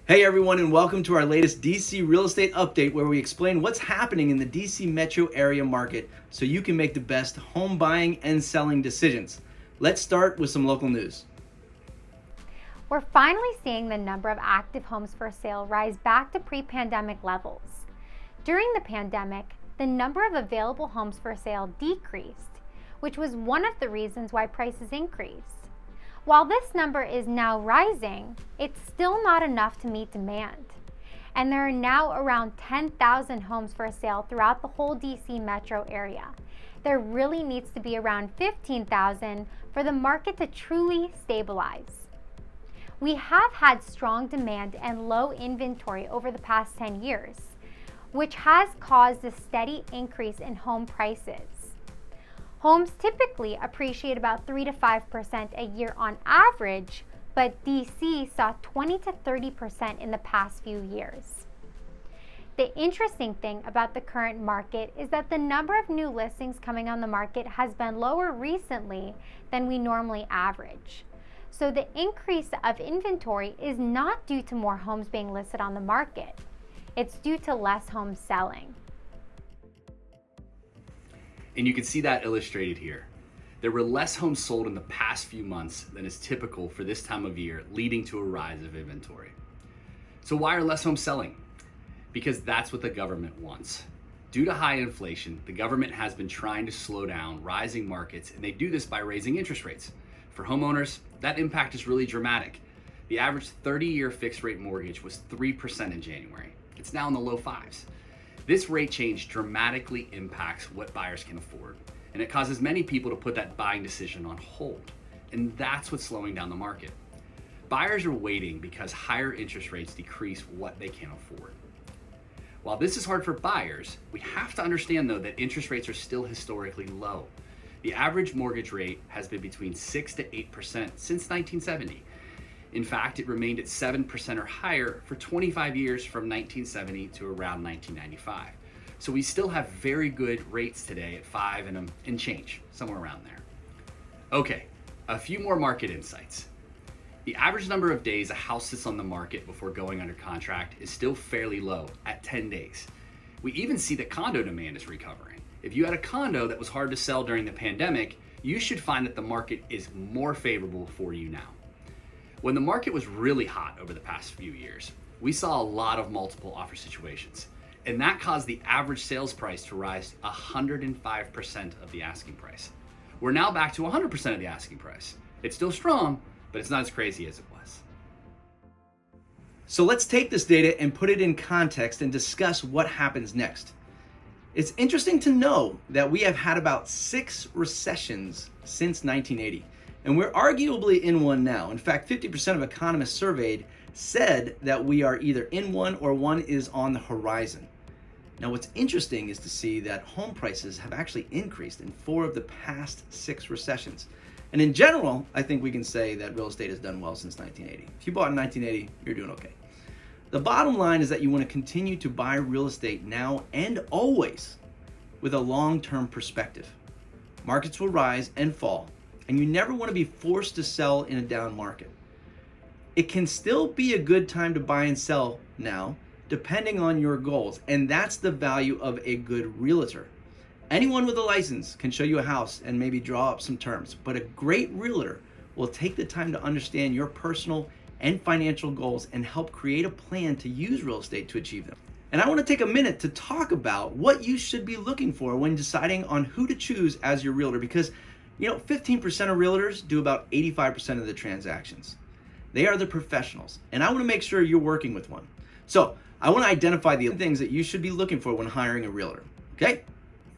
Hey everyone, and welcome to our latest DC real estate update where we explain what's happening in the DC metro area market so you can make the best home buying and selling decisions. Let's start with some local news. We're finally seeing the number of active homes for sale rise back to pre-pandemic levels. During the pandemic, the number of available homes for sale decreased, which was one of the reasons why prices increased. While this number is now rising, it's still not enough to meet demand. And there are now around 10,000 homes for sale throughout the whole DC metro area. There really needs to be around 15,000 for the market to truly stabilize. We have had strong demand and low inventory over the past 10 years, which has caused a steady increase in home prices. Homes typically appreciate about 3 to 5% a year on average, but DC saw 20 to 30% in the past few years. The interesting thing about the current market is that the number of new listings coming on the market has been lower recently than we normally average. So the increase of inventory is not due to more homes being listed on the market. It's due to less homes selling. And you can see that illustrated here. There were less homes sold in the past few months than is typical for this time of year, leading to a rise of inventory. So why are less homes selling? Because that's what the government wants. Due to high inflation, the government has been trying to slow down rising markets, and they do this by raising interest rates. For homeowners, that impact is really dramatic. The average 30-year fixed rate mortgage was 3% in January. It's now in the low fives. This rate change dramatically impacts what buyers can afford, and it causes many people to put that buying decision on hold, and that's what's slowing down the market. Buyers are waiting because higher interest rates decrease what they can afford. While this is hard for buyers, we have to understand though that interest rates are still historically low. The average mortgage rate has been between 6 to 8% since 1970. In fact, it remained at 7% or higher for 25 years from 1970 to around 1995. So we still have very good rates today at 5 and change, somewhere around there. Okay, a few more market insights. The average number of days a house sits on the market before going under contract is still fairly low at 10 days. We even see that condo demand is recovering. If you had a condo that was hard to sell during the pandemic, you should find that the market is more favorable for you now. When the market was really hot over the past few years, we saw a lot of multiple offer situations, and that caused the average sales price to rise 105% of the asking price. We're now back to 100% of the asking price. It's still strong, but it's not as crazy as it was. So let's take this data and put it in context and discuss what happens next. It's interesting to know that we have had about 6 recessions since 1980. And we're arguably in one now. In fact, 50% of economists surveyed said that we are either in one or one is on the horizon. Now, what's interesting is to see that home prices have actually increased in 4 of the past 6 recessions. And in general, I think we can say that real estate has done well since 1980. If you bought in 1980, you're doing okay. The bottom line is that you want to continue to buy real estate now and always with a long-term perspective. Markets will rise and fall, and you never want to be forced to sell in a down market. It can still be a good time to buy and sell now, depending on your goals, and that's the value of a good realtor. Anyone with a license can show you a house and maybe draw up some terms, but a great realtor will take the time to understand your personal and financial goals and help create a plan to use real estate to achieve them. And I want to take a minute to talk about what you should be looking for when deciding on who to choose as your realtor, because 15% of realtors do about 85% of the transactions. They are the professionals, and I want to make sure you're working with one. So I want to identify the things that you should be looking for when hiring a realtor. Okay?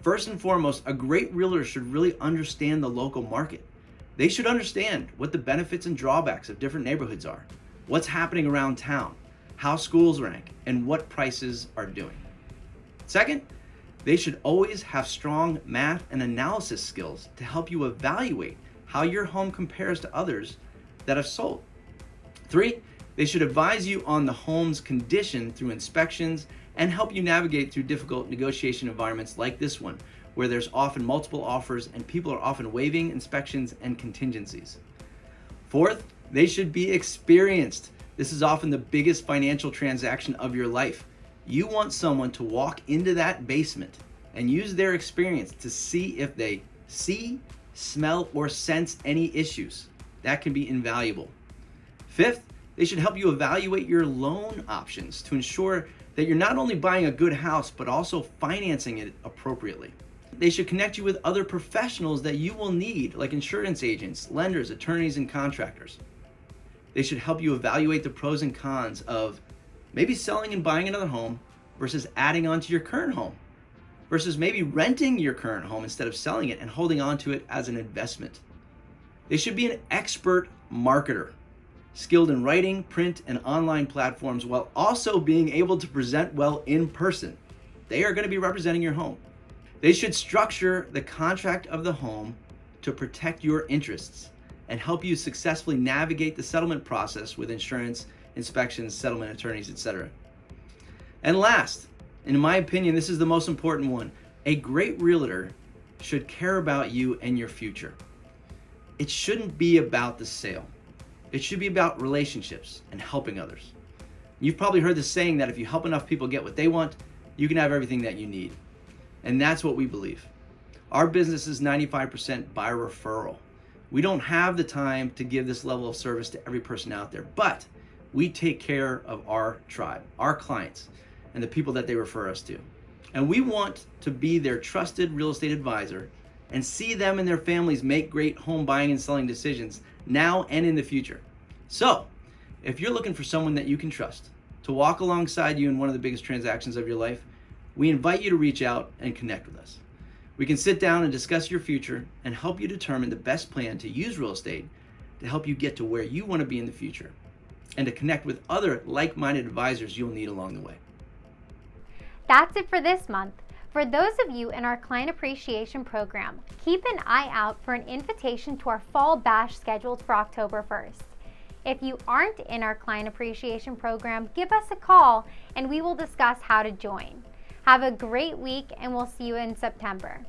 First and foremost, a great realtor should really understand the local market. They should understand what the benefits and drawbacks of different neighborhoods are, what's happening around town, how schools rank, and what prices are doing. Second, they should always have strong math and analysis skills to help you evaluate how your home compares to others that have sold. 3, they should advise you on the home's condition through inspections and help you navigate through difficult negotiation environments like this one, where there's often multiple offers and people are often waiving inspections and contingencies. Fourth, they should be experienced. This is often the biggest financial transaction of your life. You want someone to walk into that basement and use their experience to see if they see, smell, or sense any issues. That can be invaluable. Fifth, they should help you evaluate your loan options to ensure that you're not only buying a good house, but also financing it appropriately. They should connect you with other professionals that you will need, like insurance agents, lenders, attorneys, and contractors. They should help you evaluate the pros and cons of maybe selling and buying another home versus adding on to your current home, versus maybe renting your current home instead of selling it and holding on to it as an investment. They should be an expert marketer, skilled in writing, print, and online platforms, while also being able to present well in person. They are going to be representing your home. They should structure the contract of the home to protect your interests and help you successfully navigate the settlement process with insurance, inspections, settlement attorneys, etc. And last, in my opinion, this is the most important one. A great realtor should care about you and your future. It shouldn't be about the sale. It should be about relationships and helping others. You've probably heard the saying that if you help enough people get what they want, you can have everything that you need. And that's what we believe. Our business is 95% by referral. We don't have the time to give this level of service to every person out there, but we take care of our tribe, our clients, and the people that they refer us to. And we want to be their trusted real estate advisor and see them and their families make great home buying and selling decisions now and in the future. So, if you're looking for someone that you can trust to walk alongside you in one of the biggest transactions of your life, we invite you to reach out and connect with us. We can sit down and discuss your future and help you determine the best plan to use real estate to help you get to where you want to be in the future and to connect with other like-minded advisors you'll need along the way. That's it for this month. For those of you in our Client Appreciation Program, keep an eye out for an invitation to our Fall Bash scheduled for October 1st. If you aren't in our Client Appreciation Program, give us a call and we will discuss how to join. Have a great week and we'll see you in September.